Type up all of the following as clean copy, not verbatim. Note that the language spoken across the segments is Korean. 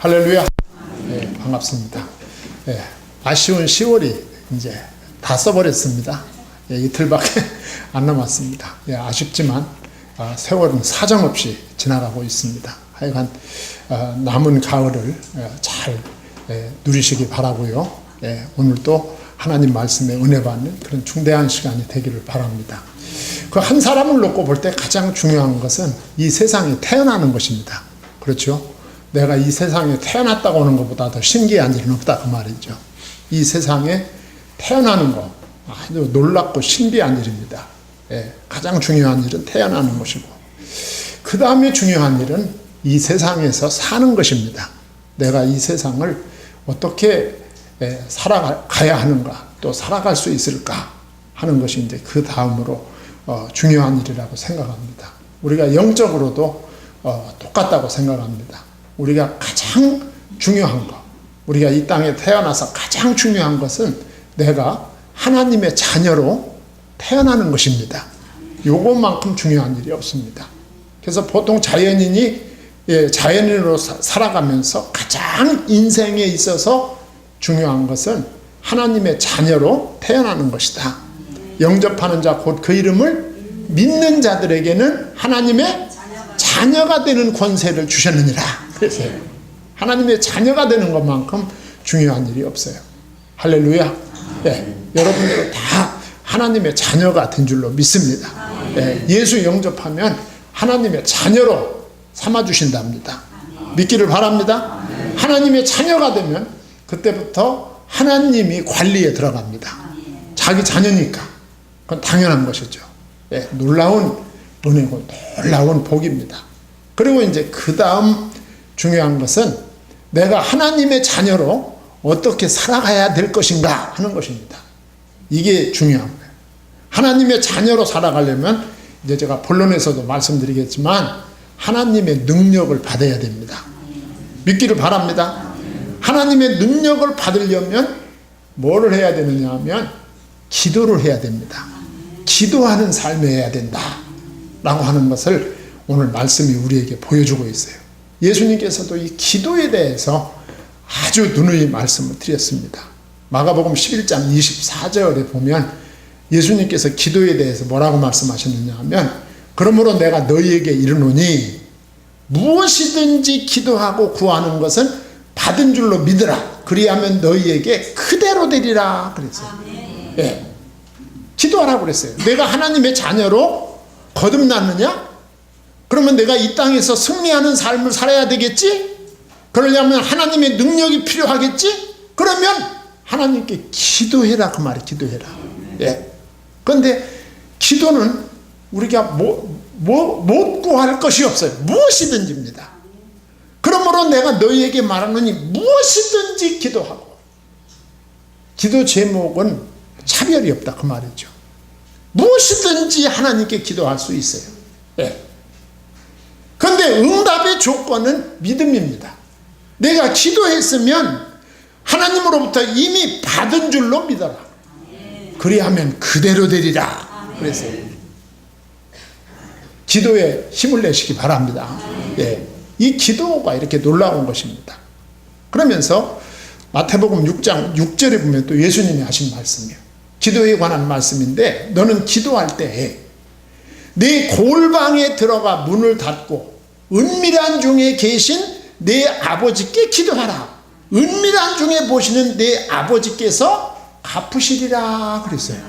할렐루야. 네, 반갑습니다. 네, 아쉬운 10월이 이제 다 써버렸습니다. 네, 이틀밖에 안 남았습니다. 네, 아쉽지만 세월은 사정없이 지나가고 있습니다. 하여간 남은 가을을 잘 누리시기 바라고요. 네, 오늘도 하나님 말씀에 은혜 받는 그런 중대한 시간이 되기를 바랍니다. 그 한 사람을 놓고 볼 때 가장 중요한 것은 이 세상에 태어나는 것입니다. 그렇죠? 내가 이 세상에 태어났다고 하는 것보다 더 신기한 일은 없다 그 말이죠. 이 세상에 태어나는 것 아주 놀랍고 신비한 일입니다. 가장 중요한 일은 태어나는 것이고, 그 다음에 중요한 일은 이 세상에서 사는 것입니다. 내가 이 세상을 어떻게 살아가야 하는가, 또 살아갈 수 있을까 하는 것이 이제 그 다음으로 중요한 일이라고 생각합니다. 우리가 영적으로도 똑같다고 생각합니다. 우리가 가장 중요한 것, 우리가 이 땅에 태어나서 가장 중요한 것은 내가 하나님의 자녀로 태어나는 것입니다. 요것만큼 중요한 일이 없습니다. 그래서 보통 자연인이 자연인으로 살아가면서 가장 인생에 있어서 중요한 것은 하나님의 자녀로 태어나는 것이다. 영접하는 자 곧 그 이름을 믿는 자들에게는 하나님의 자녀가 되는 권세를 주셨느니라. 그래서 하나님의 자녀가 되는 것만큼 중요한 일이 없어요. 할렐루야. 네, 여러분들은 다 하나님의 자녀가 된 줄로 믿습니다. 네, 예수 영접하면 하나님의 자녀로 삼아주신답니다. 믿기를 바랍니다. 하나님의 자녀가 되면 그때부터 하나님이 관리에 들어갑니다. 자기 자녀니까 그건 당연한 것이죠. 네, 놀라운 은혜고 놀라운 복입니다. 그리고 이제 그 다음 중요한 것은 내가 하나님의 자녀로 어떻게 살아가야 될 것인가 하는 것입니다. 이게 중요한 거예요. 하나님의 자녀로 살아가려면 이제 제가 본론에서도 말씀드리겠지만 하나님의 능력을 받아야 됩니다. 믿기를 바랍니다. 하나님의 능력을 받으려면 뭐를 해야 되느냐 하면 기도를 해야 됩니다. 기도하는 삶을 해야 된다 라고 하는 것을 오늘 말씀이 우리에게 보여주고 있어요. 예수님께서도 이 기도에 대해서 아주 누누이 말씀을 드렸습니다. 마가복음 11장 24절에 보면 예수님께서 기도에 대해서 뭐라고 말씀하셨느냐 하면, 그러므로 내가 너희에게 이르노니 무엇이든지 기도하고 구하는 것은 받은 줄로 믿으라. 그리하면 너희에게 그대로 되리라 그랬어요. 예. 기도하라고 그랬어요. 내가 하나님의 자녀로 거듭났느냐? 그러면 내가 이 땅에서 승리하는 삶을 살아야 되겠지? 그러려면 하나님의 능력이 필요하겠지? 그러면 하나님께 기도해라 그 말이 기도해라. 예. 그런데 기도는 우리가 못 구할 것이 없어요. 무엇이든지입니다. 그러므로 내가 너희에게 말하노니 무엇이든지 기도하고. 기도 제목은 차별이 없다 그 말이죠. 무엇이든지 하나님께 기도할 수 있어요. 예. 그런데 응답의 조건은 믿음입니다. 내가 기도했으면 하나님으로부터 이미 받은 줄로 믿어라. 그리하면 그대로 되리라. 그래서 기도에 힘을 내시기 바랍니다. 예. 이 기도가 이렇게 놀라운 것입니다. 그러면서 마태복음 6장 6절에 보면 또 예수님이 하신 말씀이에요. 기도에 관한 말씀인데, 너는 기도할 때 네 골방에 들어가 문을 닫고 은밀한 중에 계신 내 아버지께 기도하라. 은밀한 중에 보시는 내 아버지께서 갚으시리라 그랬어요.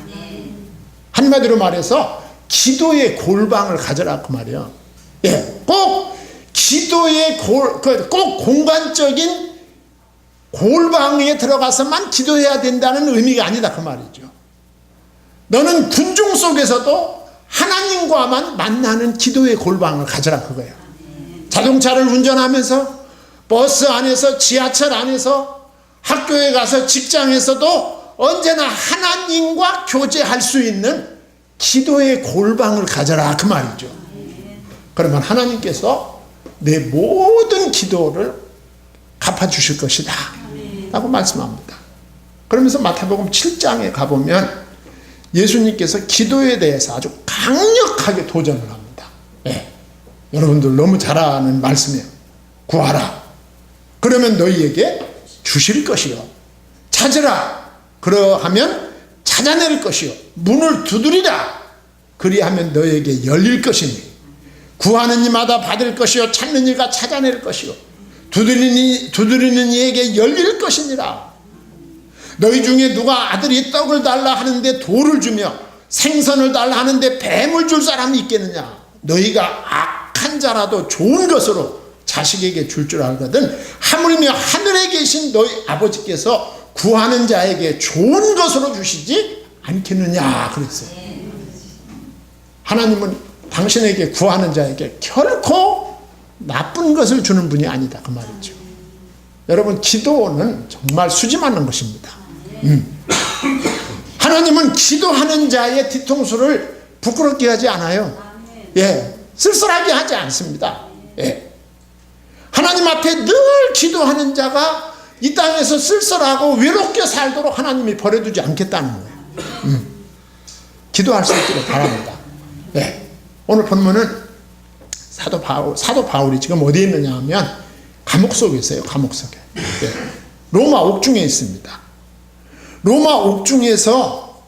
한마디로 말해서 기도의 골방을 가져라 그 말이에요. 예, 꼭 기도의 꼭 공간적인 골방에 들어가서만 기도해야 된다는 의미가 아니다 그 말이죠. 너는 군중 속에서도 하나님과만 만나는 기도의 골방을 가져라 그거예요. 자동차를 운전하면서, 버스 안에서, 지하철 안에서, 학교에 가서, 직장에서도 언제나 하나님과 교제할 수 있는 기도의 골방을 가져라 그 말이죠. 그러면 하나님께서 내 모든 기도를 갚아주실 것이다 라고 말씀합니다. 그러면서 마태복음 7장에 가보면 예수님께서 기도에 대해서 아주 강력하게 도전을 합니다. 예. 여러분들 너무 잘 아는 말씀이에요. 구하라 그러면 너희에게 주실 것이요. 찾으라. 그러하면 찾아낼 것이요. 문을 두드리라. 그리하면 너희에게 열릴 것이니 구하는 이마다 받을 것이요 찾는 이가 찾아낼 것이요 두드리는 이에게 열릴 것이니라. 너희 중에 누가 아들이 떡을 달라 하는데 돌을 주며 생선을 달라 하는데 뱀을 줄 사람이 있겠느냐. 너희가 악한 자라도 좋은 것으로 자식에게 줄 줄 알거든 하물며 하늘에 계신 너희 아버지께서 구하는 자에게 좋은 것으로 주시지 않겠느냐 그랬어요. 하나님은 당신에게 구하는 자에게 결코 나쁜 것을 주는 분이 아니다 그 말이죠. 여러분, 기도는 정말 수지 맞는 것입니다. 하나님은 기도하는 자의 뒤통수를 부끄럽게 하지 않아요. 예, 쓸쓸하게 하지 않습니다. 예. 하나님 앞에 늘 기도하는 자가 이 땅에서 쓸쓸하고 외롭게 살도록 하나님이 버려두지 않겠다는 거예요. 기도할 수 있기를 바랍니다. 예. 오늘 본문은 사도 바울이 지금 어디에 있느냐 하면 감옥 속에 있어요. 감옥 속에. 예. 로마 옥중에 있습니다. 로마 옥중에서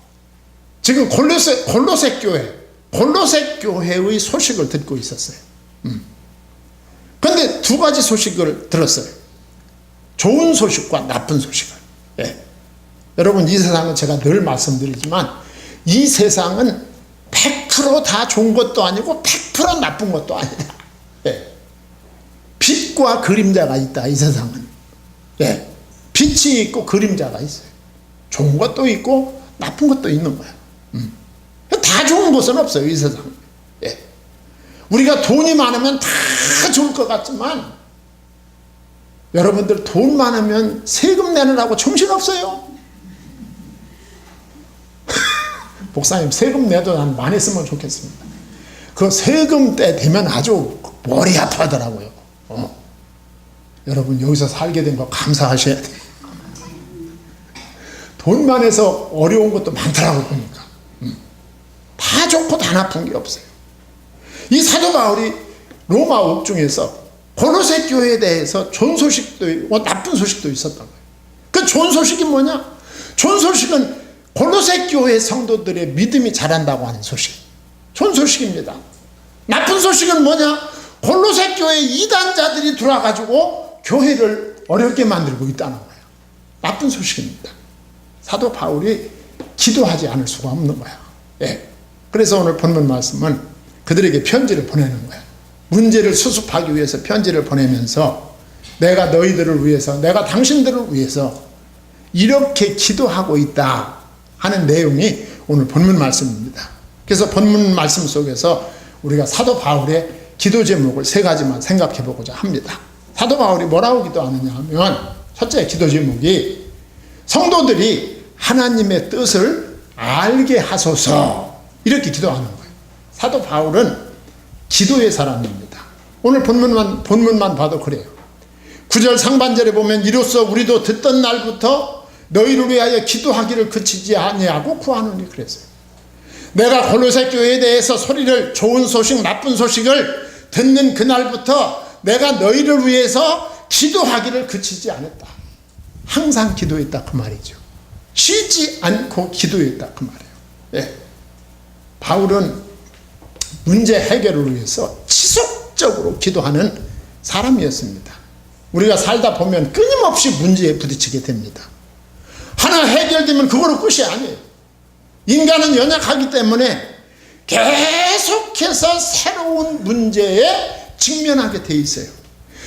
지금 골로새 교회의 소식을 듣고 있었어요. 그런데 두 가지 소식을 들었어요. 좋은 소식과 나쁜 소식을. 예. 여러분, 이 세상은 제가 늘 말씀드리지만 이 세상은 100% 다 좋은 것도 아니고 100% 나쁜 것도 아니다. 예. 빛과 그림자가 있다, 이 세상은. 예. 빛이 있고 그림자가 있어요. 좋은 것도 있고 나쁜 것도 있는 거예요. 다 좋은 것은 없어요, 이 세상은. 예. 우리가 돈이 많으면 다 좋을 것 같지만 여러분들 돈 많으면 세금 내느라고 정신없어요. 목사님, 세금 내도 난 많이 쓰면 좋겠습니다. 그 세금 때 되면 아주 머리 아파하더라고요. 여러분, 여기서 살게 된 거 감사하셔야 돼요. 돈만 해서 어려운 것도 많더라고요, 보니까. 다 좋고 다 나쁜 게 없어요. 이 사도 바울이 로마 옥중에서 골로새 교회에 대해서 좋은 소식도 있고 나쁜 소식도 있었던 거예요. 그 좋은 소식이 뭐냐? 좋은 소식은 골로새 교회 성도들의 믿음이 자란다고 하는 소식. 좋은 소식입니다. 나쁜 소식은 뭐냐? 골로새 교회 이단자들이 들어와가지고 교회를 어렵게 만들고 있다는 거예요. 나쁜 소식입니다. 사도 바울이 기도하지 않을 수가 없는 거야. 예. 그래서 오늘 본문 말씀은 그들에게 편지를 보내는 거야. 문제를 수습하기 위해서 편지를 보내면서 내가 너희들을 위해서, 내가 당신들을 위해서 이렇게 기도하고 있다 하는 내용이 오늘 본문 말씀입니다. 그래서 본문 말씀 속에서 우리가 사도 바울의 기도 제목을 세 가지만 생각해 보고자 합니다. 사도 바울이 뭐라고 기도하느냐 하면 첫째 기도 제목이 성도들이 하나님의 뜻을 알게 하소서, 이렇게 기도하는 거예요. 사도 바울은 기도의 사람입니다. 오늘 본문만 봐도 그래요. 9절 상반절에 보면 이로써 우리도 듣던 날부터 너희를 위하여 기도하기를 그치지 아니하고 구하노니 그랬어요. 내가 골로새 교회에 대해서 소리를, 좋은 소식 나쁜 소식을 듣는 그날부터 내가 너희를 위해서 기도하기를 그치지 않았다. 항상 기도했다 그 말이죠. 쉬지 않고 기도했다 그 말이에요. 예. 바울은 문제 해결을 위해서 지속적으로 기도하는 사람이었습니다. 우리가 살다 보면 끊임없이 문제에 부딪히게 됩니다. 하나 해결되면 그거로 끝이 아니에요. 인간은 연약하기 때문에 계속해서 새로운 문제에 직면하게 돼 있어요.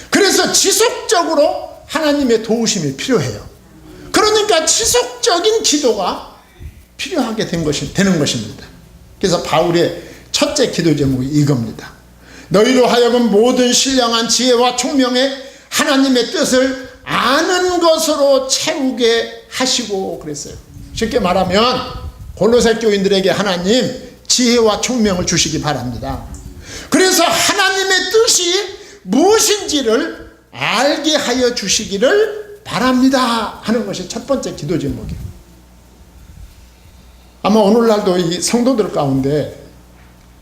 그래서 지속적으로 하나님의 도우심이 필요해요. 그러니까 지속적인 기도가 필요하게 되는 것입니다. 그래서 바울의 첫째 기도 제목이 이겁니다. 너희로 하여금 모든 신령한 지혜와 총명에 하나님의 뜻을 아는 것으로 채우게 하시고 그랬어요. 쉽게 말하면 골로새 교인들에게 하나님 지혜와 총명을 주시기 바랍니다. 그래서 하나님의 뜻이 무엇인지를 알게 하여 주시기를 바랍니다 하는 것이 첫 번째 기도 제목이에요. 아마 오늘날도 이 성도들 가운데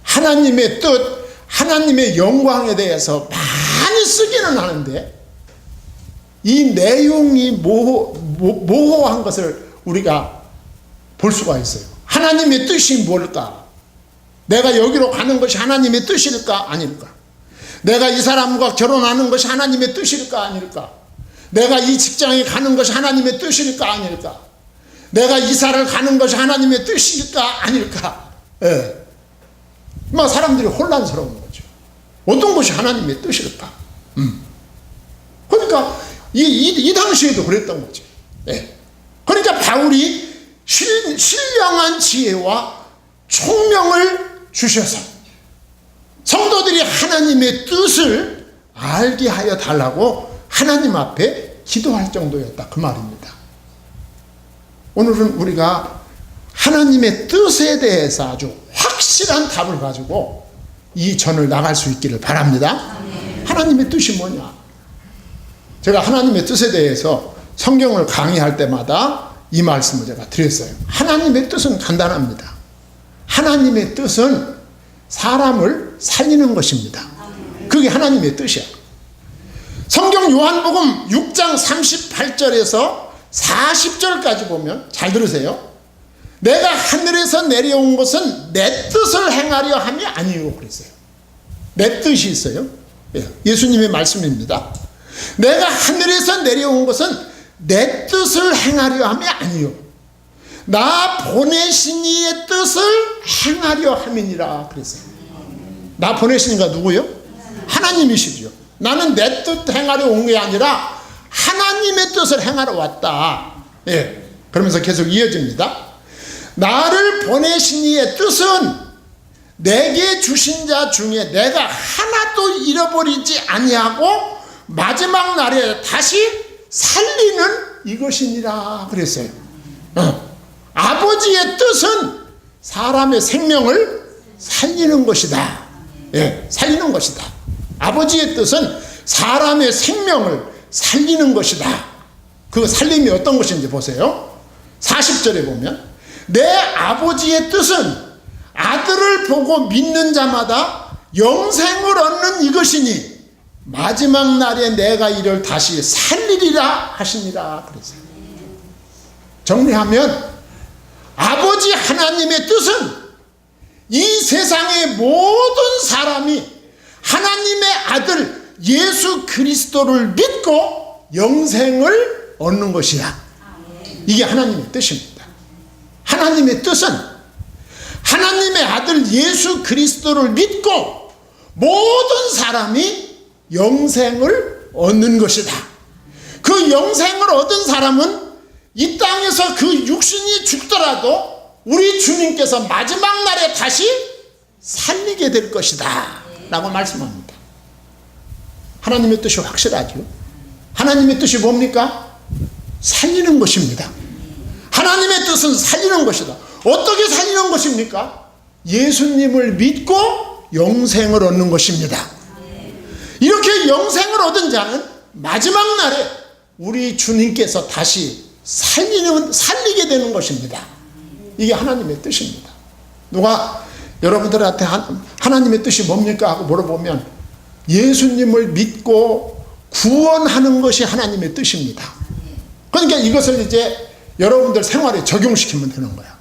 하나님의 뜻, 하나님의 영광에 대해서 많이 쓰기는 하는데 이 내용이 모호한 것을 우리가 볼 수가 있어요. 하나님의 뜻이 뭘까? 내가 여기로 가는 것이 하나님의 뜻일까? 아닐까? 내가 이 사람과 결혼하는 것이 하나님의 뜻일까? 아닐까? 내가 이 직장에 가는 것이 하나님의 뜻일까? 아닐까? 내가 이사를 가는 것이 하나님의 뜻일까? 아닐까? 예. 막 사람들이 혼란스러운 거죠. 어떤 것이 하나님의 뜻일까? 그러니까 이 당시에도 그랬던 거죠. 예. 그러니까 바울이 신령한 지혜와 총명을 주셔서 성도들이 하나님의 뜻을 알게 하여 달라고 하나님 앞에 기도할 정도였다, 그 말입니다. 오늘은 우리가 하나님의 뜻에 대해서 아주 확실한 답을 가지고 이 전을 나갈 수 있기를 바랍니다. 하나님의 뜻이 뭐냐? 제가 하나님의 뜻에 대해서 성경을 강의할 때마다 이 말씀을 제가 드렸어요. 하나님의 뜻은 간단합니다. 하나님의 뜻은 사람을 살리는 것입니다. 그게 하나님의 뜻이야. 성경 요한복음 6장 38절에서 40절까지 보면, 잘 들으세요. 내가 하늘에서 내려온 것은 내 뜻을 행하려 함이 아니요 그랬어요. 내 뜻이 있어요. 예수님의 말씀입니다. 내가 하늘에서 내려온 것은 내 뜻을 행하려 함이 아니요 나 보내신 이의 뜻을 행하려 함이니라 그랬어요. 나 보내신 이가 누구요? 하나님이시죠. 나는 내 뜻 행하려 온 게 아니라 하나님의 뜻을 행하러 왔다. 예. 그러면서 계속 이어집니다. 나를 보내신 이의 뜻은 내게 주신 자 중에 내가 하나도 잃어버리지 아니하고 마지막 날에 다시 살리는 이것이니라 그랬어요. 아버지의 뜻은 사람의 생명을 살리는 것이다. 예, 살리는 것이다. 아버지의 뜻은 사람의 생명을 살리는 것이다. 그 살림이 어떤 것인지 보세요. 40절에 보면 내 아버지의 뜻은 아들을 보고 믿는 자마다 영생을 얻는 이것이니 마지막 날에 내가 이를 다시 살리리라 하시니라 그랬어요. 정리하면 아버지 하나님의 뜻은 이 세상의 모든 사람이 하나님의 아들 예수 그리스도를 믿고 영생을 얻는 것이야. 이게 하나님의 뜻입니다. 하나님의 뜻은 하나님의 아들 예수 그리스도를 믿고 모든 사람이 영생을 얻는 것이다. 그 영생을 얻은 사람은 이 땅에서 그 육신이 죽더라도 우리 주님께서 마지막 날에 다시 살리게 될 것이다 라고 말씀합니다. 하나님의 뜻이 확실하죠. 하나님의 뜻이 뭡니까? 살리는 것입니다. 하나님의 뜻은 살리는 것이다. 어떻게 살리는 것입니까? 예수님을 믿고 영생을 얻는 것입니다. 이렇게 영생을 얻은 자는 마지막 날에 우리 주님께서 다시 살리게 되는 것입니다. 이게 하나님의 뜻입니다. 누가 여러분들한테 하나님의 뜻이 뭡니까 하고 물어보면 예수님을 믿고 구원하는 것이 하나님의 뜻입니다. 그러니까 이것을 이제 여러분들 생활에 적용시키면 되는 거야.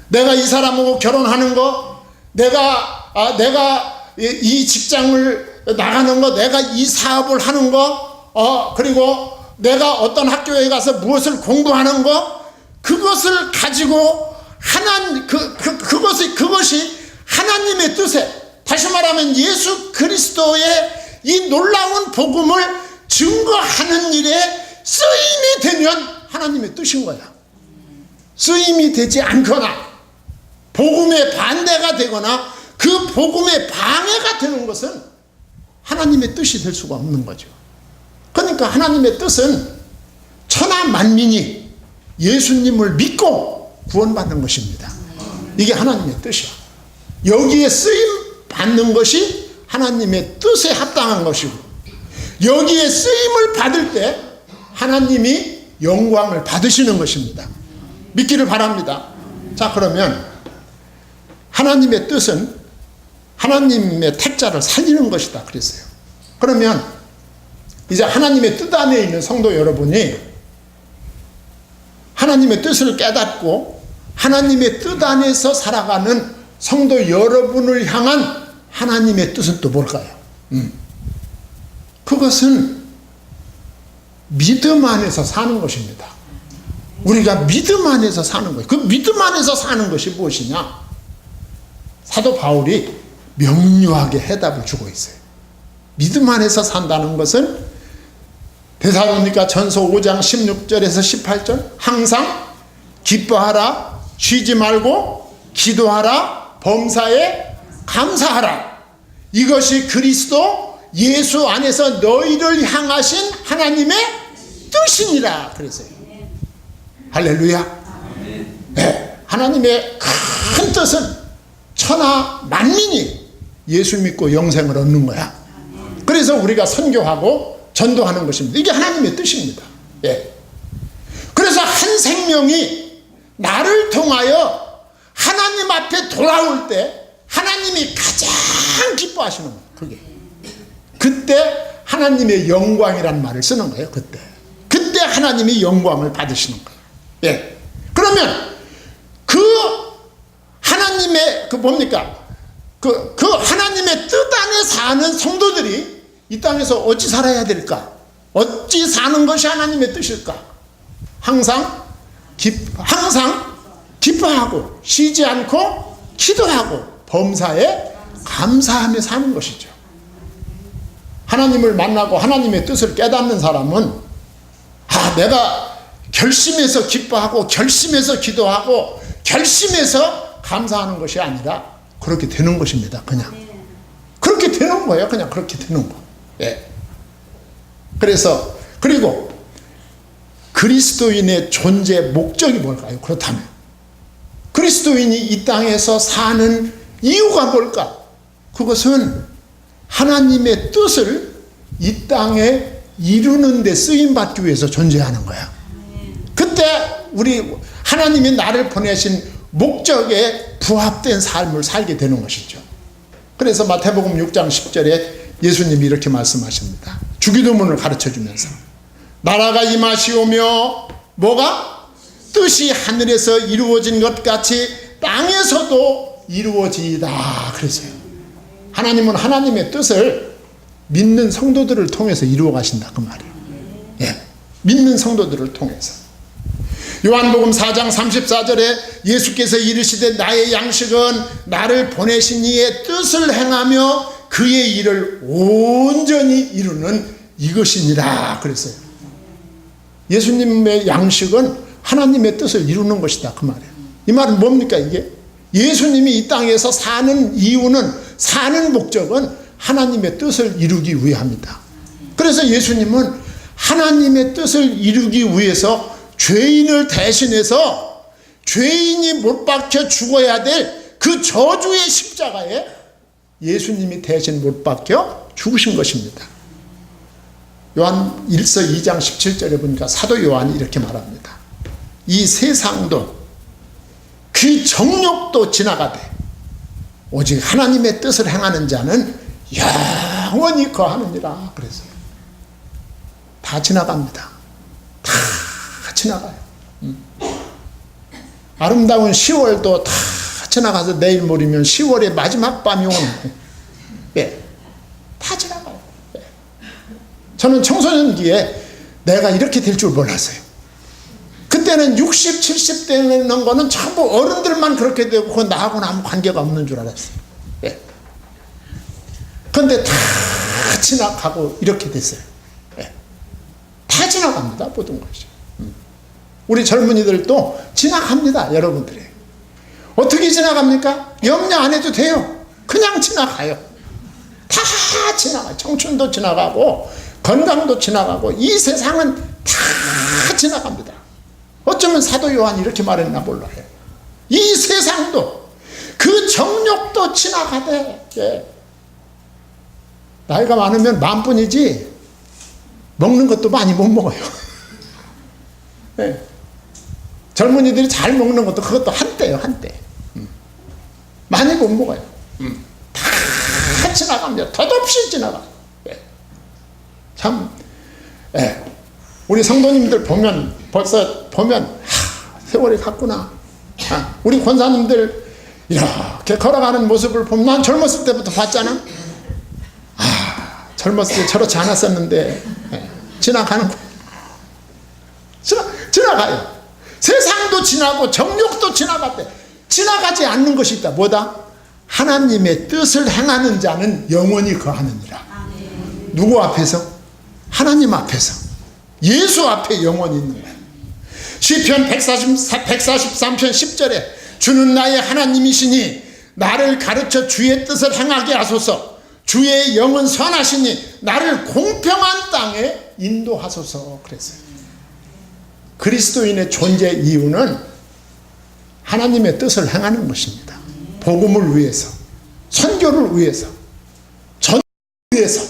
내가 이 사람하고 결혼하는 거, 내가 이 직장을 나가는 거, 내가 이 사업을 하는 거, 그리고 내가 어떤 학교에 가서 무엇을 공부하는 거, 그것을 가지고 그것이 하나님의 뜻에, 다시 말하면 예수 그리스도의 이 놀라운 복음을 증거하는 일에 쓰임이 되면 하나님의 뜻인 거야. 쓰임이 되지 않거나 복음의 반대가 되거나 그 복음의 방해가 되는 것은 하나님의 뜻이 될 수가 없는 거죠. 그러니까 하나님의 뜻은 천하 만민이 예수님을 믿고 구원받는 것입니다. 이게 하나님의 뜻이야. 여기에 쓰임 받는 것이 하나님의 뜻에 합당한 것이고, 여기에 쓰임을 받을 때 하나님이 영광을 받으시는 것입니다. 믿기를 바랍니다. 자, 그러면 하나님의 뜻은 하나님의 택자를 살리는 것이다 그랬어요. 그러면 이제 하나님의 뜻 안에 있는 성도 여러분이 하나님의 뜻을 깨닫고 하나님의 뜻 안에서 살아가는 성도 여러분을 향한 하나님의 뜻은 또 뭘까요? 그것은 믿음 안에서 사는 것입니다. 우리가 믿음 안에서 사는 거예요. 그 믿음 안에서 사는 것이 무엇이냐? 사도 바울이 명료하게 해답을 주고 있어요. 믿음 안에서 산다는 것은 데살로니가 전서 5장 16절에서 18절 항상 기뻐하라, 쉬지 말고 기도하라, 범사에 감사하라. 이것이 그리스도 예수 안에서 너희를 향하신 하나님의 뜻이니라 그랬어요. 할렐루야. 네, 하나님의 큰 뜻은 천하 만민이 예수 믿고 영생을 얻는 거야. 그래서 우리가 선교하고 전도하는 것입니다. 이게 하나님의 뜻입니다. 예. 그래서 한 생명이 나를 통하여 하나님 앞에 돌아올 때 하나님이 가장 기뻐하시는 거예요. 그게. 그때 하나님의 영광이라는 말을 쓰는 거예요. 그때 하나님이 영광을 받으시는 거예요. 예. 그러면 그 하나님의 뭡니까? 그 하나님의 뜻 안에 사는 성도들이 이 땅에서 어찌 살아야 될까? 어찌 사는 것이 하나님의 뜻일까? 항상 기뻐하고 쉬지 않고 기도하고 범사에 감사하며 사는 것이죠. 하나님을 만나고 하나님의 뜻을 깨닫는 사람은 내가 결심해서 기뻐하고 결심해서 기도하고 결심해서 감사하는 것이 아니라 그렇게 되는 것입니다. 그냥 그렇게 되는 거예요. 그냥 그렇게 되는 거. 예. 그리고 그리스도인의 존재 목적이 뭘까요? 그렇다면 그리스도인이 이 땅에서 사는 이유가 뭘까? 그것은 하나님의 뜻을 이 땅에 이루는 데 쓰임받기 위해서 존재하는 거야. 그때 우리 하나님이 나를 보내신 목적에 부합된 삶을 살게 되는 것이죠. 그래서 마태복음 6장 10절에 예수님이 이렇게 말씀하십니다. 주기도문을 가르쳐주면서 나라가 임하시오며 뭐가? 뜻이 하늘에서 이루어진 것 같이 땅에서도 이루어지이다 그랬어요. 하나님은 하나님의 뜻을 믿는 성도들을 통해서 이루어 가신다 그 말이에요. 예. 믿는 성도들을 통해서. 요한복음 4장 34절에 예수께서 이르시되 나의 양식은 나를 보내신 이의 뜻을 행하며 그의 일을 온전히 이루는 이것이니라 그랬어요. 예수님의 양식은 하나님의 뜻을 이루는 것이다 그 말이에요. 이 말은 뭡니까 이게? 예수님이 이 땅에서 사는 이유는 사는 목적은 하나님의 뜻을 이루기 위함이다. 그래서 예수님은 하나님의 뜻을 이루기 위해서 죄인을 대신해서 죄인이 못 박혀 죽어야 될 그 저주의 십자가에 예수님이 대신 못 박혀 죽으신 것입니다. 요한 1서 2장 17절에 보니까 사도 요한이 이렇게 말합니다. 이 세상도 그 정욕도 지나가되 오직 하나님의 뜻을 행하는 자는 영원히 거하느니라 그랬어요. 다 지나갑니다. 다 지나가요. 아름다운 10월도 다 지나가서 내일 모레면 10월의 마지막 밤이 오는 거예요. 예, 다 지나가요. 예. 저는 청소년기에 내가 이렇게 될 줄 몰랐어요. 그때는 60, 70 되는 거는 전부 어른들만 그렇게 되고 그건 나하고는 아무 관계가 없는 줄 알았어요. 예. 그런데 다 지나가고 이렇게 됐어요. 예. 다 지나갑니다. 모든 것이. 우리 젊은이들도 지나갑니다. 여러분들이. 어떻게 지나갑니까? 염려 안 해도 돼요. 그냥 지나가요. 다 지나가요. 청춘도 지나가고 건강도 지나가고 이 세상은 다 지나갑니다. 어쩌면 사도 요한이 이렇게 말했나 몰라요. 이 세상도 그 정욕도 지나가되 예. 나이가 많으면 마음뿐이지 먹는 것도 많이 못 먹어요. 예. 젊은이들이 잘 먹는 것도 그것도 한때예요. 한때. 많이 못 먹어요. 다 지나갑니다. 덧없이 지나가요. 예. 참 예. 우리 성도님들 보면 벌써 보면 세월이 갔구나. 우리 권사님들 이렇게 걸어가는 모습을 보면 난 젊었을 때부터 봤잖아. 젊었을 때 저렇지 않았었는데 지나가는 거예요. 지나가요. 세상도 지나고 정욕도 지나갔대. 지나가지 않는 것이 있다. 뭐다? 하나님의 뜻을 행하는 자는 영원히 거하느니라. 누구 앞에서? 하나님 앞에서. 예수 앞에 영원히 있는 거예요. 시편 143편 10절에 주는 나의 하나님이시니 나를 가르쳐 주의 뜻을 행하게 하소서. 주의 영은 선하시니 나를 공평한 땅에 인도하소서 그랬어요. 그리스도인의 존재 이유는 하나님의 뜻을 행하는 것입니다. 복음을 위해서, 선교를 위해서, 전을 위해서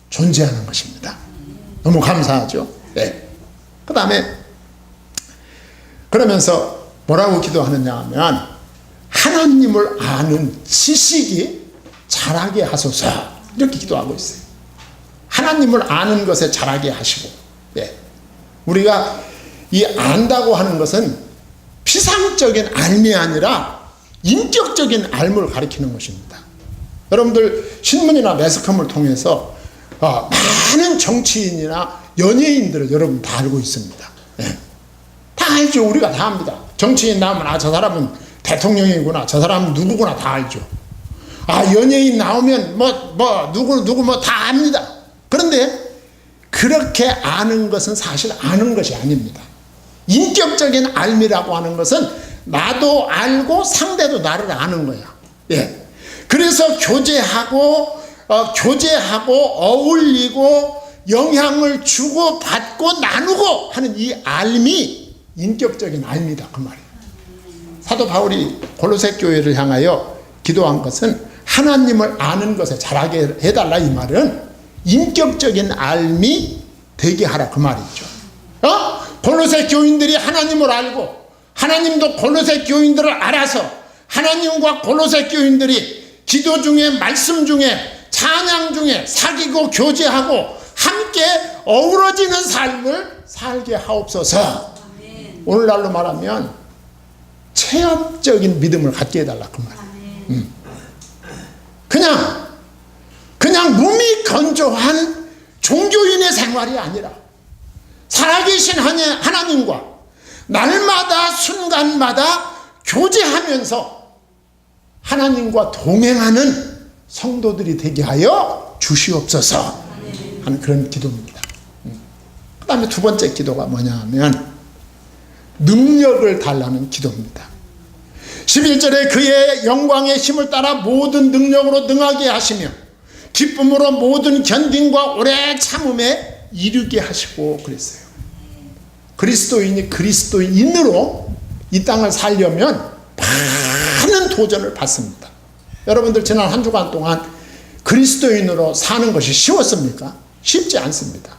존재하는 것입니다. 너무 감사하죠. 네. 그 다음에 그러면서 뭐라고 기도하느냐 하면 하나님을 아는 지식이 자라게 하소서 이렇게 기도하고 있어요. 하나님을 아는 것에 자라게 하시고, 네. 우리가 이 안다고 하는 것은 피상적인 알미 아니라 인격적인 알을 가리키는 것입니다. 여러분들 신문이나 매스컴을 통해서 많은 정치인이나 연예인들을 여러분 다 알고 있습니다. 네. 다 알죠. 우리가 다 압니다. 정치인 나오면 저 사람은 대통령이구나, 저 사람은 누구구나 다 알죠. 연예인 나오면 누구 다 압니다. 그런데 그렇게 아는 것은 사실 아는 것이 아닙니다. 인격적인 알미라고 하는 것은 나도 알고 상대도 나를 아는 거야. 예. 그래서 교제하고 어울리고 영향을 주고 받고 나누고 하는 이 알미 인격적인 알미다 그 말이에요. 사도 바울이 골로새 교회를 향하여 기도한 것은 하나님을 아는 것에 자라게 해달라 이 말은 인격적인 알미 되게 하라 그 말이죠. 골로새 교인들이 하나님을 알고 하나님도 골로새 교인들을 알아서 하나님과 골로새 교인들이 기도 중에 말씀 중에 찬양 중에 사귀고 교제하고 함께 어우러지는 삶을 살게 하옵소서. 오늘날로 말하면 체험적인 믿음을 갖게 해달라 그 말이에요. 그냥 몸이 건조한 종교인의 생활이 아니라 살아계신 하나님과 날마다 순간마다 교제하면서 하나님과 동행하는 성도들이 되게 하여 주시옵소서 하는 그런 기도입니다. 그 다음에 두 번째 기도가 뭐냐 하면 능력을 달라는 기도입니다. 11절에 그의 영광의 힘을 따라 모든 능력으로 능하게 하시며 기쁨으로 모든 견딘과 오래 참음에 이르게 하시고 그랬어요. 그리스도인이 그리스도인으로 이 땅을 살려면 많은 도전을 받습니다. 여러분들 지난 한 주간 동안 그리스도인으로 사는 것이 쉬웠습니까? 쉽지 않습니다.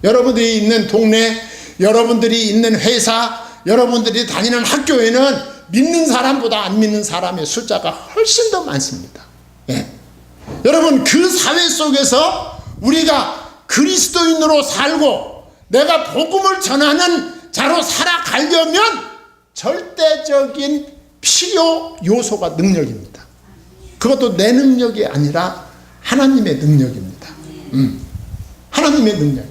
여러분들이 있는 동네, 여러분들이 있는 회사, 여러분들이 다니는 학교에는 믿는 사람보다 안 믿는 사람의 숫자가 훨씬 더 많습니다. 예. 여러분 그 사회 속에서 우리가 그리스도인으로 살고 내가 복음을 전하는 자로 살아가려면 절대적인 필요 요소가 능력입니다. 그것도 내 능력이 아니라 하나님의 능력입니다. 하나님의 능력.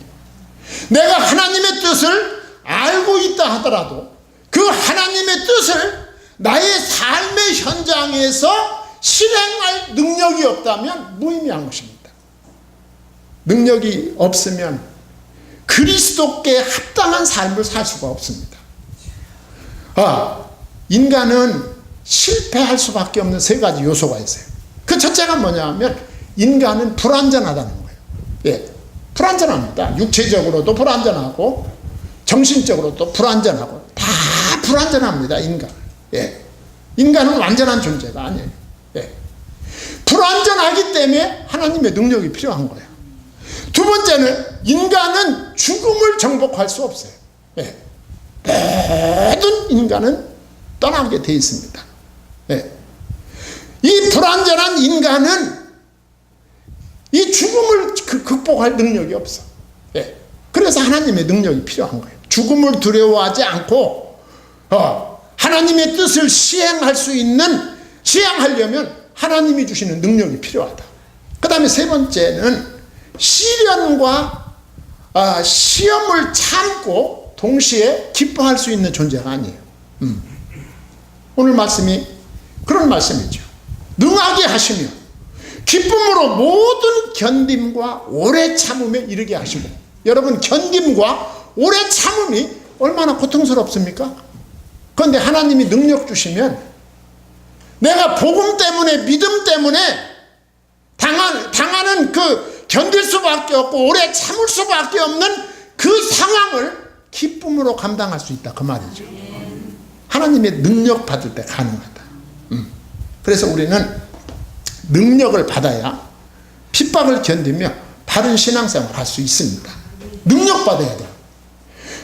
내가 하나님의 뜻을 알고 있다 하더라도 그 하나님의 뜻을 나의 삶의 현장에서 실행할 능력이 없다면 무의미한 것입니다. 능력이 없으면 그리스도께 합당한 삶을 살 수가 없습니다. 인간은 실패할 수밖에 없는 세 가지 요소가 있어요. 그 첫째가 뭐냐 하면 인간은 불완전하다는 거예요. 예, 불완전합니다. 육체적으로도 불완전하고 정신적으로도 불완전하고 다 불완전합니다. 인간. 예, 인간은 완전한 존재가 아니에요. 예, 불완전하기 때문에 하나님의 능력이 필요한 거예요. 두 번째는 인간은 죽음을 정복할 수 없어요. 예, 모든 인간은 떠나게 돼 있습니다. 예, 이 불완전한 인간은 이 죽음을 극복할 능력이 없어. 예, 그래서 하나님의 능력이 필요한 거예요. 죽음을 두려워하지 않고 하나님의 뜻을 시행하려면 하나님이 주시는 능력이 필요하다. 그 다음에 세 번째는 시련과 시험을 참고 동시에 기뻐할 수 있는 존재가 아니에요. 오늘 말씀이 그런 말씀이죠. 능하게 하시며 기쁨으로 모든 견딤과 오래 참음에 이르게 하시고. 여러분, 견딤과 오래 참음이 얼마나 고통스럽습니까? 그런데 하나님이 능력 주시면 내가 복음 때문에, 믿음 때문에 당하는 그 견딜 수밖에 없고 오래 참을 수밖에 없는 그 상황을 기쁨으로 감당할 수 있다, 그 말이죠. 하나님의 능력 받을 때 가능하다. 그래서 우리는 능력을 받아야 핍박을 견디며 바른 신앙생활을 할 수 있습니다. 능력 받아야 돼요.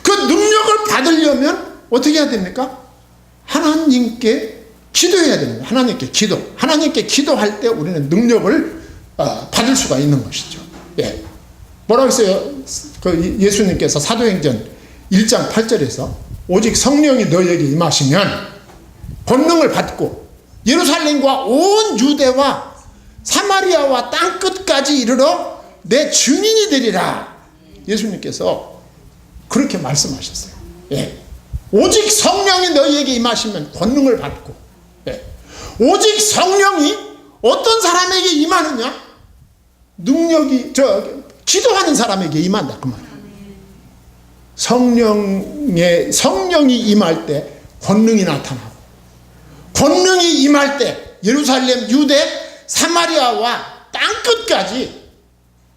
그 능력을 받으려면 어떻게 해야 됩니까? 하나님께 기도해야 됩니다. 하나님께 기도할 때 우리는 능력을 받을 수가 있는 것이죠. 예. 뭐라고 했어요? 그 예수님께서 사도행전 1장 8절에서 오직 성령이 너희에게 임하시면 권능을 받고 예루살렘과 온 유대와 사마리아와 땅끝까지 이르러 내 증인이 되리라. 예수님께서 그렇게 말씀하셨어요. 예. 오직 성령이 너희에게 임하시면 권능을 받고, 예. 오직 성령이 어떤 사람에게 임하느냐? 능력이 기도하는 사람에게 임한다, 그 말이에요. 성령이 임할 때 권능이 나타나고, 권능이 임할 때 예루살렘, 유대, 사마리아와 땅끝까지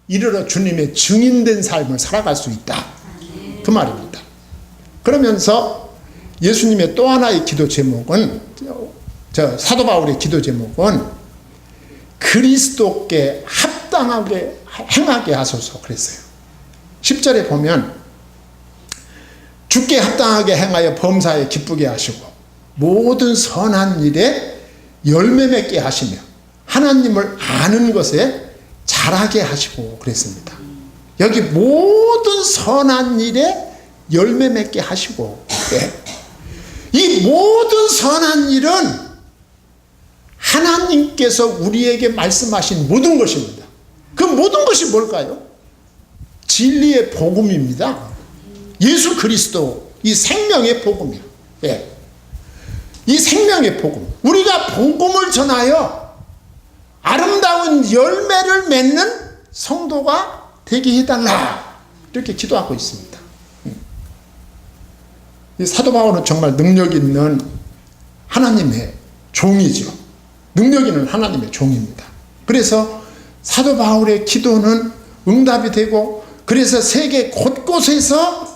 이르러 주님의 증인된 삶을 살아갈 수 있다, 그 말입니다. 그러면서 예수님의 또 하나의 기도 제목은, 사도 바울의 기도 제목은 그리스도께 합당하게 행하게 하소서 그랬어요. 10절에 보면 주께 합당하게 행하여 범사에 기쁘게 하시고 모든 선한 일에 열매 맺게 하시며 하나님을 아는 것에 잘하게 하시고 그랬습니다. 여기 모든 선한 일에 열매 맺게 하시고, 네. 이 모든 선한 일은 하나님께서 우리에게 말씀하신 모든 것입니다. 그 모든 것이 뭘까요? 진리의 복음입니다. 예수 그리스도, 이 생명의 복음이요. 예. 이 생명의 복음. 우리가 복음을 전하여 아름다운 열매를 맺는 성도가 되게 해달라, 이렇게 기도하고 있습니다. 이 사도 바울은 정말 능력 있는 하나님의 종이죠. 능력 있는 하나님의 종입니다. 그래서 사도 바울의 기도는 응답이 되고, 그래서 세계 곳곳에서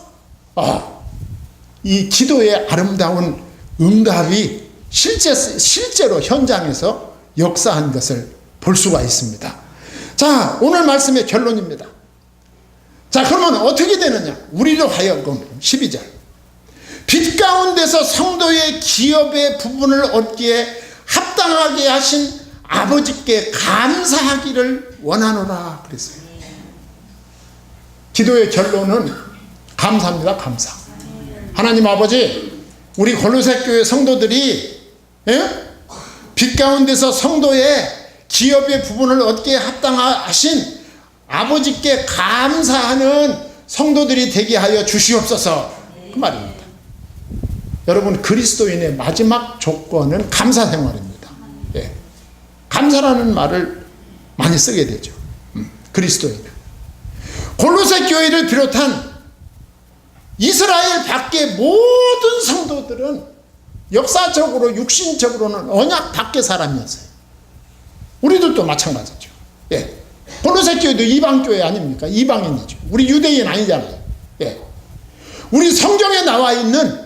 이 기도의 아름다운 응답이 실제로 현장에서 역사한 것을 볼 수가 있습니다. 자, 오늘 말씀의 결론입니다. 자, 그러면 어떻게 되느냐? 우리로 하여금 12절 빛 가운데서 성도의 기업의 부분을 얻기에 합당하게 하신 아버지께 감사하기를 원하노라 그랬어요. 기도의 결론은 감사입니다. 감사. 하나님 아버지, 우리 골로새 교회 성도들이 빛 가운데서 성도의 기업의 부분을 얻기에 합당하신 아버지께 감사하는 성도들이 되게 하여 주시옵소서, 그 말입니다. 여러분, 그리스도인의 마지막 조건은 감사 생활입니다. 예. 감사라는 말을 많이 쓰게 되죠. 그리스도인은. 골로새 교회를 비롯한 이스라엘 밖의 모든 성도들은 역사적으로, 육신적으로는 언약 밖의 사람이었어요. 우리들도 마찬가지죠. 예. 골로새 교회도 이방교회 아닙니까? 이방인이죠. 우리 유대인 아니잖아요. 예. 우리 성경에 나와 있는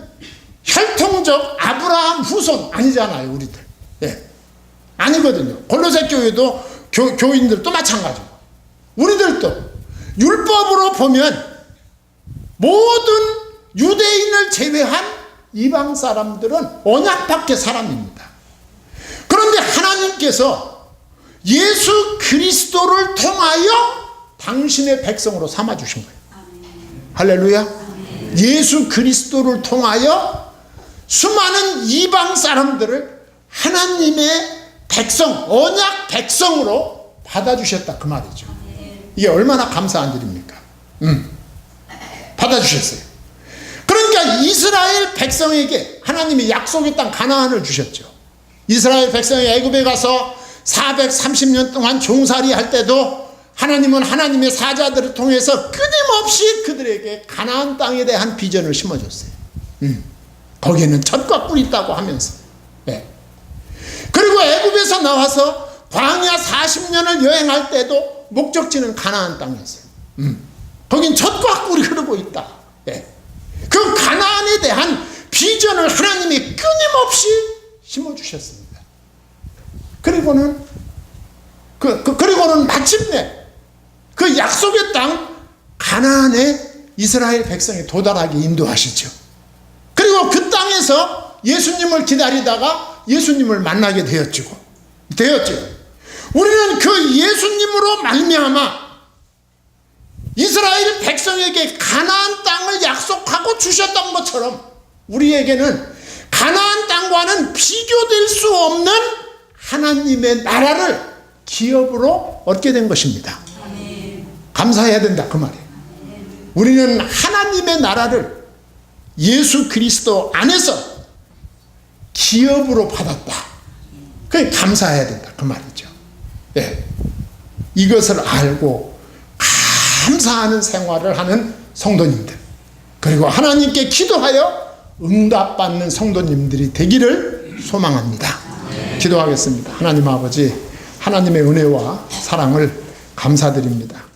혈통적 아브라함 후손 아니잖아요, 우리들. 예. 아니거든요. 골로새 교회도 교인들도 마찬가지고, 우리들도 율법으로 보면 모든 유대인을 제외한 이방 사람들은 언약 밖의 사람입니다. 그런데 하나님께서 예수 그리스도를 통하여 당신의 백성으로 삼아주신 거예요. 할렐루야. 예수 그리스도를 통하여 수많은 이방 사람들을 하나님의 백성, 언약 백성으로 받아주셨다 그 말이죠. 이게 얼마나 감사한 일입니까? 받아주셨어요. 그러니까 이스라엘 백성에게 하나님이 약속의 땅 가나안을 주셨죠. 이스라엘 백성이 애굽에 가서 430년 동안 종살이 할 때도 하나님은 하나님의 사자들을 통해서 끊임없이 그들에게 가나안 땅에 대한 비전을 심어줬어요. 거기에는 젖과 꿀이 있다고 하면서. 네. 그리고 애굽에서 나와서 광야 40년을 여행할 때도 목적지는 가나안 땅이었어요. 거긴 젖과 꿀이 흐르고 있다. 네. 그 가나안에 대한 비전을 하나님이 끊임없이 심어주셨습니다. 그리고는 마침내 그 약속의 땅 가나안에 이스라엘 백성이 도달하게 인도하시죠. 그리고 그 땅에서 예수님을 기다리다가 예수님을 만나게 되었죠. 우리는 그 예수님으로 말미암아 이스라엘 백성에게 가나안 땅을 약속하고 주셨던 것처럼 우리에게는 가나안 땅과는 비교될 수 없는 하나님의 나라를 기업으로 얻게 된 것입니다. 감사해야 된다 그 말이에요. 우리는 하나님의 나라를 예수 그리스도 안에서 기업으로 받았다. 그게 감사해야 된다 그 말이죠. 네. 이것을 알고 감사하는 생활을 하는 성도님들, 그리고 하나님께 기도하여 응답받는 성도님들이 되기를 소망합니다. 기도하겠습니다. 하나님 아버지, 하나님의 은혜와 사랑을 감사드립니다.